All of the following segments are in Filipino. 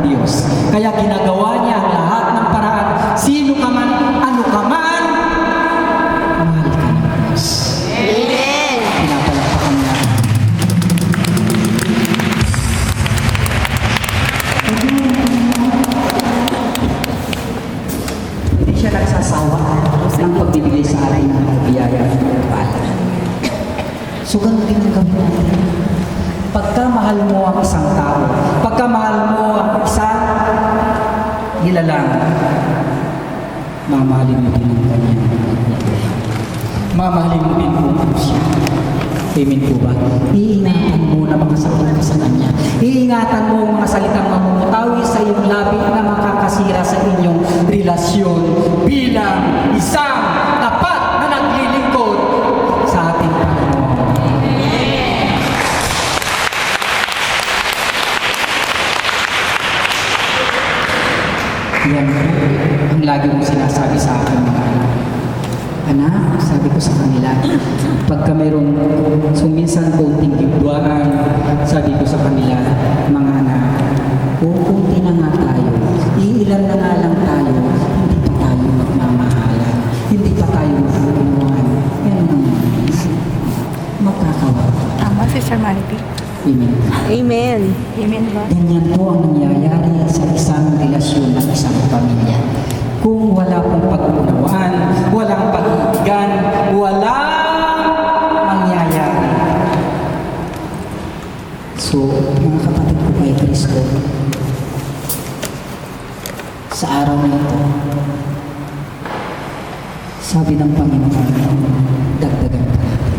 Diyos. Kaya ginagawa niya ang lahat ng paraan. Sino ka man, ano ka man, mahal ka ng Diyos. Amen. Pinapalakpakan niya. Hindi siya nagsasawa ng pagbibigay sa atin ng biyaya at pagpapala. So, ganun din ang gawin natin. Pagka mahal mo ang isang tao, pagka mahal mo ang isang nilalang, mamahalin mo din ang kanya. Mamahalin mo din kung ano siya. Amen po ba? Iingatan mo na mga sakit ka sa kanya. Iingatan mo ang mga salitang mamumutawi sa iyong labi na makakasira sa inyong relasyon bilang isang tapat na naglilingkod sa ating Panginoon. Yan ang lagi mong sinasabi sa akin mga anak. Anak, sabi ko sa kanila, pagka mayroong suminsan konting gibduaan, sabi ko sa kanila, mga anak, kunti na nga tayo, iilan na nga lang tayo, hindi pa tayo magmamahalan, hindi pa tayo magkakawan. Yan naman, magkakawan. Tama, Sister Maribel. Amen. Amen. Amen ba? Ganyan po ang nangyayari sa isang relasyon ng isang pamilya. Kung wala pong pag-unawaan, walang pag-iigan, walang mangyayari. So, mga kapatid ko kay Kristo, sa araw na ito, sabi ng Panginoon, dagdagan pa natin.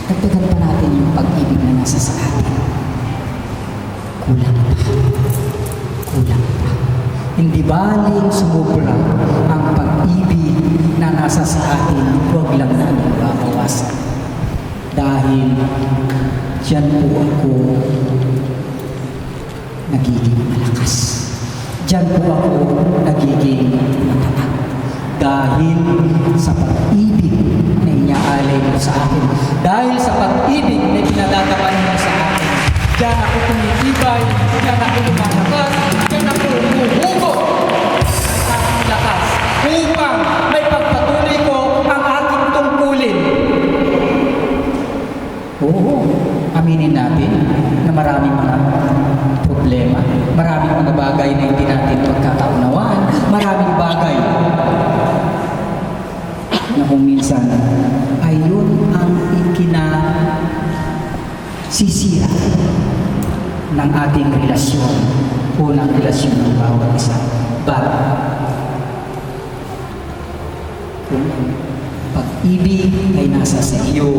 Dagdagan pa natin yung pag-ibig na nasa sa atin. Kulang pa. Kulang pa. Hindi baling sumubra ang pag-ibig na nasa sa atin, huwag lang natin babawasan. Dahil diyan po ako nagiging malakas. Diyan po ako nagiging matatag. Dahil sa pag-ibig na inyaalay mo sa akin. Dahil sa pag-ibig na pinadadamanan mo sa akin. Diyan ako tumitibay, diyan ako lumalakas, diyan ako umuhugot sa aking lakas upang may pagpatuloy ko ang aking tungkulin. Oo, aminin natin na maraming mga problema, maraming mga bagay na hindi natin pagkakaunawaan, maraming bagay na kung minsan ayun ang ikinasisira ng ating relasyon o ng relasyon ng bawat isa. But, kung ang pag-ibig ay nasa sa iyo,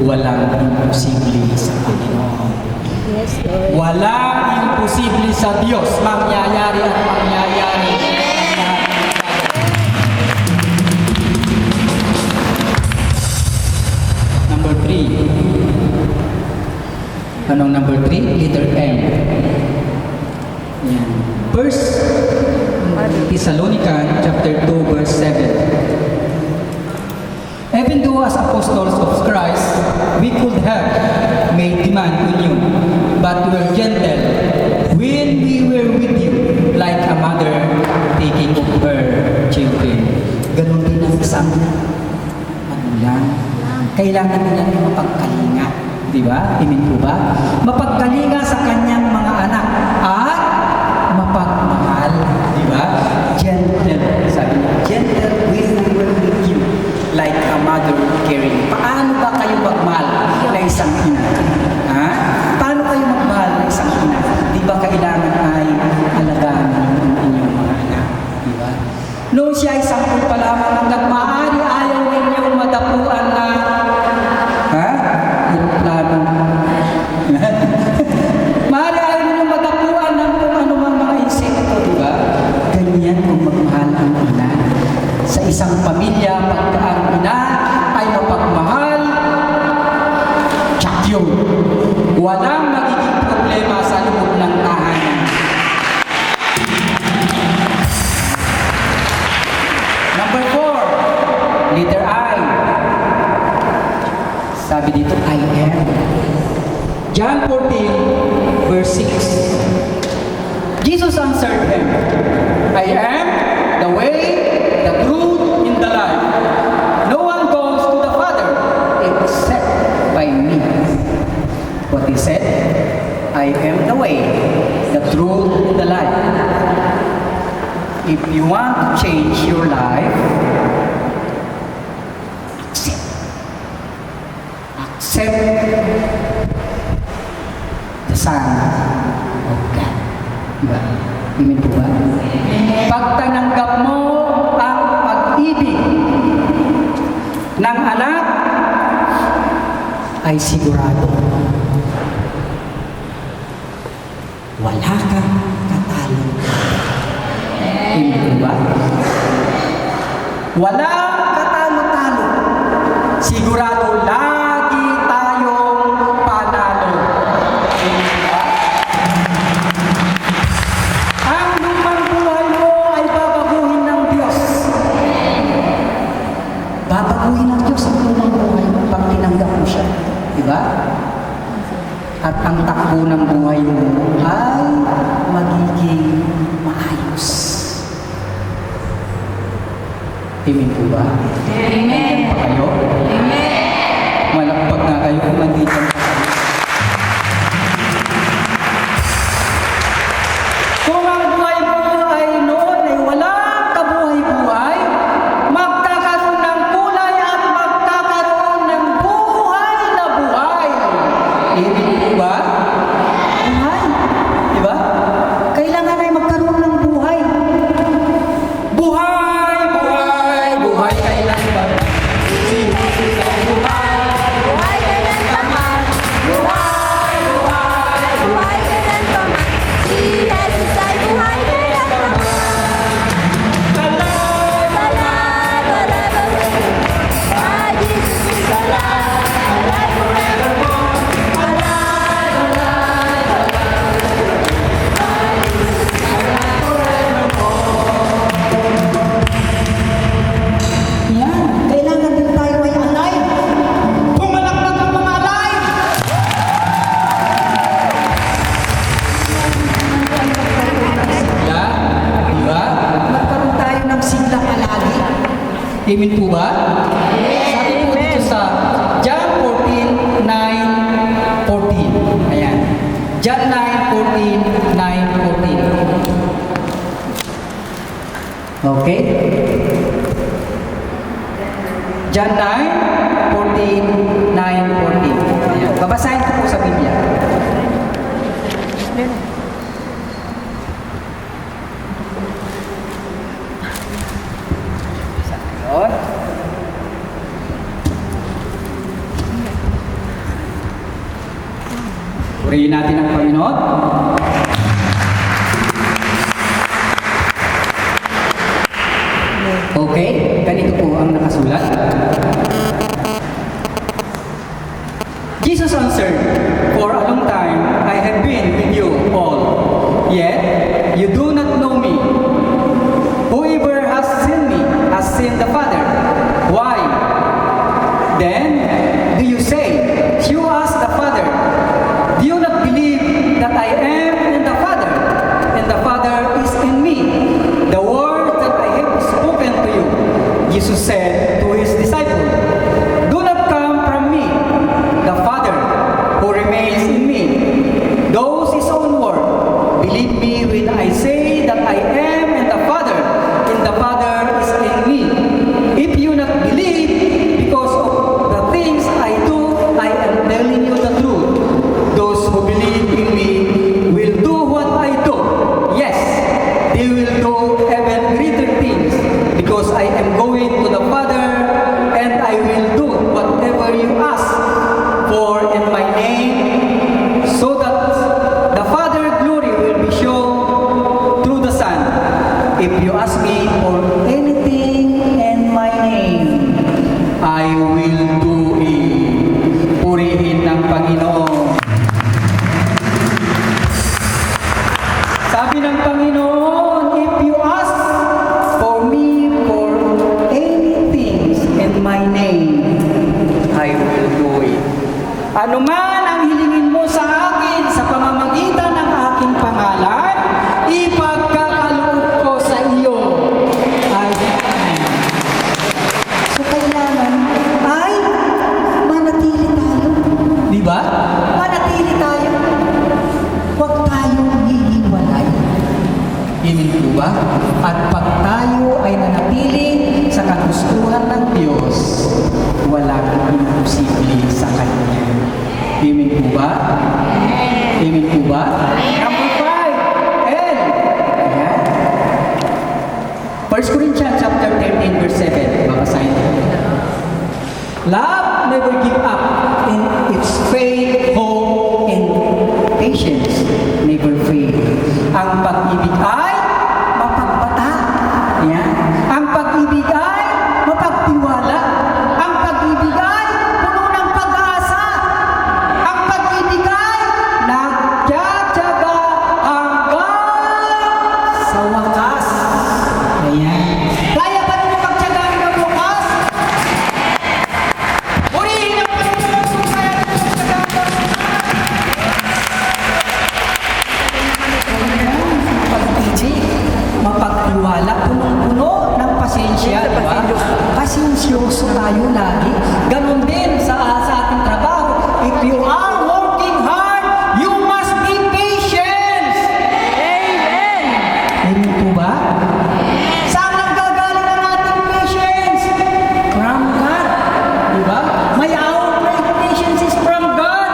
walang imposible sa Panginoon. Yes, Lord. Walang imposible sa Diyos. Mangyayari at mangyayari. Number 3. Anong number 3? Letter M. Yan. First Thessalonians chapter 2 verse 7. Even though as apostles of Christ, we could have made demand on you, but we were gentle when we were with you, like a mother taking of her children. Ganon din ang isang magulang. Kailangan nila ng mapagkalinga. Di ba? Amen po ba? Mapagkalinga sa kanyang mga anak at mapagmahal. Di ba? Gentle. Sabi niya, gentle when we were with you, like a mother caring. Paano ba kayo magmahal na isang ina? Ha? Paano kayo magmahal na isang ina? Di ba kailangan ay alagaan ng inyong mga anak? Di ba? Noong siya ay sampul pa lamang hanggang maaari ayaw ninyong madapuan na plano. Maaari ayaw ninyong madapuan ng kung anumang mga insekto, di ba? Ganyan kung magmahal ang ina. Sa isang pamilya, pagka ang ina ay mapagmahal, tsak yun. Walang magiging problema sa loob ng tahanan. Number 4, letter I. Sabi dito, I am. John 14, verse 6. Jesus answered him, I am the way, the truth, and the life. No one goes to the Father except by me. What he said, I am the way, the truth, and the life. If you want to change your life, accept the Son of God. Diba? Amen po ba? Pag tananggap mo ang pag-ibig ng anak, ay sigurado wala kang katalo. Amen po ba? Wala katalo-talo. Sigurado lagi tayong panalo. Amen ba? Ang lumang buhay mo ay babaguhin ng Diyos. Babaguhin ng Diyos ang lumang buhay mo pag tinanggap mo siya. Diba? At ang takbo ng buhay mo ay magiging maayos. Amen po ba? Amen. Pa kayo? Amen. Malakpak nga kayo kung nandito pa kayo. Kung ang buhay mo ay noon ay walang kabuhay-buhay, magkakaroon ng kulay at magkakaroon ng buhay na buhay. Amen po ba? Buhay. Diba? Kailangan ay magkaroon ng buhay. Buhay, buhay, buhay kailan ba? Buhay kailan pa man. Buhay, buhay, buhay kailan pa man. Si Jesus ay buhay kailan pa man. Alive, alive, alive. Ah, Jesus is alive. Alive forevermore. Alive, alive, alive. Ah, Jesus is alive forevermore. Yan, kailangan din tayo ay alive. Pumalakpak ang mga alive! Yeah, di ba? Magkaroon tayo ng sigla palagi. Amen po ba? Sabi po dito sa John 14:9-14. Ayan. John 9:14-9-14. Okay? John 9:14-9-14. Ayan. Babasahin ko po sa Biblia. Ayun. Purihin natin ang Panginoon. Okay, ganito po ang nakasulat. Jesus answered, for a long time I have been with you all, yet you do not know me. Whoever has seen me has seen the Father. Why? Then do you say, show us the Father? Do you not believe that I am in the Father, and the Father is in me? The words that I have spoken to you, Jesus said to his disciples, do not come from me, the Father who remains in me. Those his own word. Believe me when I say that I am in the Father, and the Father is in me. If you not believe because of the things I do, I am telling you the truth. Those who believe in me will do what I do. Yes, they will do even greater things, because I am going to the Father, and I will do whatever you ask for in my name, so that the Father's glory will be shown through the Son. If you ask me for anything in my name, I will do it. Purihin ng Panginoon. Sabi ng Panginoon, if you ask for me for anything in my name, I will do it. Ano man ang hilingin mo sa akin sa pamamagitan ng aking pangalan, if ba? At pag tayo ay nanatili sa kagustuhan ng Diyos, walang imposible sa Kanya. Amen po ba? Amen po ba? Number 5, L. Ayan. 1 Corinthians chapter 13 verse 7. Babasahin ko. Love never give up in its faith, hope, and patience never fail. Ang pag-ibig ay mapagbata. Yan. Ang pag-ibig ay mapagtiwala. Ang pag-ibig ay puno ng pag-asa. Ang pag-ibig ay nagtyaga hanggang sa wakas. Ayan. Kaya ba nyo magtyaga hanggang wakas? Purihin ang Panginoon kung kaya nyo magtyaga hanggang pag-ibig, mapagtiwala, punong-puno ng pasensya, di ba? Pasensyoso tayo lagi. Ganon din sa ating trabaho. If you are working hard, you must be patient. Amen. Amen po ba? Saan nanggagaling ang ating patience? From God. Di ba? May our great patience is from God.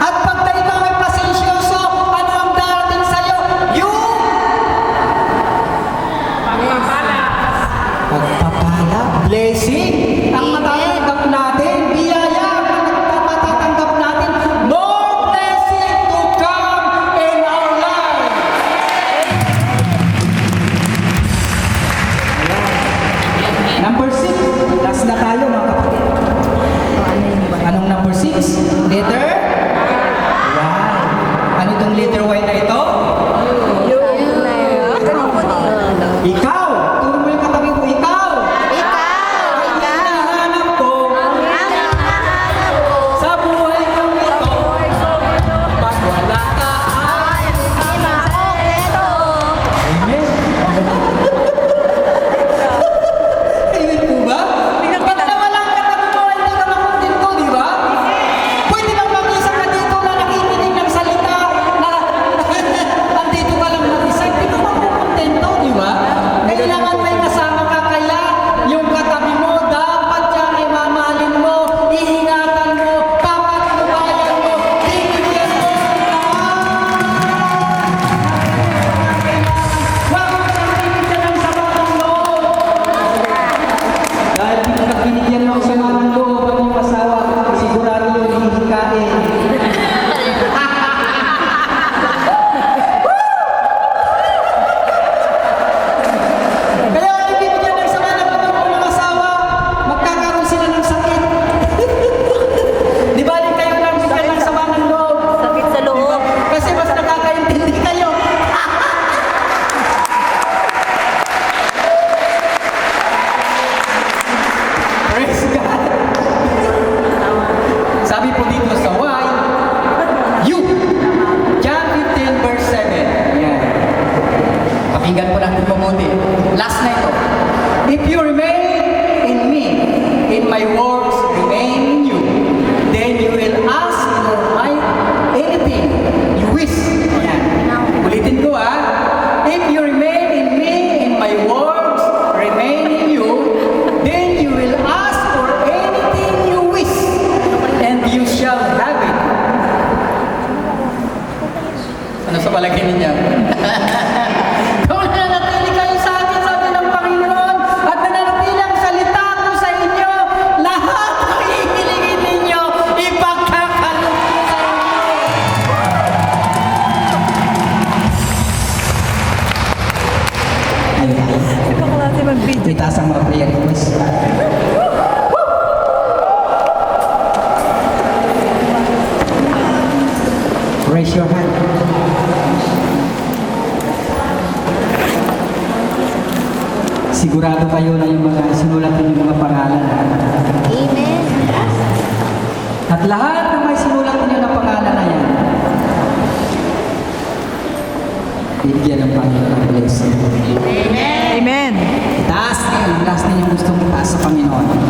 At pag tayo ikaw ay pasensyoso, ano ang darating sa'yo? Yung pagpapala, blessing, ang matatanggap natin, biyaya, ang matatanggap natin, more blessing to come in our life. Number 6, last na tayo mga kapatid. Anong number 6? Letter? Y. Ano itong letter Y na ito? Ikaw! Turo mo yung katabi mo, ikaw! Ang hinahanap ko sa buhay kong ito. Pag wala ka ay Amen. Amen po ba? Pag nawalang katabi mo, hindi ka makontento, di ba? Pwede bang mag-isa ka dito na nakikinig ng salita na andito ka lang mag-isa, hindi ka makontento, di ba? Kailangan may kasama ka, kaya yung katabi mo, dapat yan ay mamahalin mo, iingatan mo, papatnubayan mo, bibigyan mo Huwag mo siyang bibigyan ng sama ng loob. Dahil pag binigyan mo ang sama ng loob ang iyong asawa, sigurado yun hihikain. Kaya kung ibibigyan ng sama ng loob ang mga asawa, magkakaroon sila ng sakit. Di ba rin kayo lang bigyan ng sama ng loob? Sakit sa loob. Kasi mas nakakaintindi kayo. Praise God. Sabi po dito sa Y, you. John 15 verse 7. Yan. Pakinggan po natin mabuti. Last na ito. If you remain in me, in my words remain in you, then you will ask for anything you wish. Yan. Ulitin ko If you remain in me, in my words remain in you, then you will ask for anything you wish, and you shall have it. Ano sa palagay ninyo? Kung nananatili kayo sa akin, sabi ng Panginoon, at nananatili ang salita ko sa inyo, lahat ng hihilingin ninyo, ipagkakaloob ko sa inyo. Ibang klase mag-video. Itaas ang mga prayer request. Raise your hand. Sigurado kayo na yung mga sinulat yung mga pangalan. Amen. At lahat ng may sinulat niyo na pangalan na yan, bigyan ng Panginoon ng blessing. Amen. Itaas niyo, ang last ninyong gustong itaas sa Panginoon.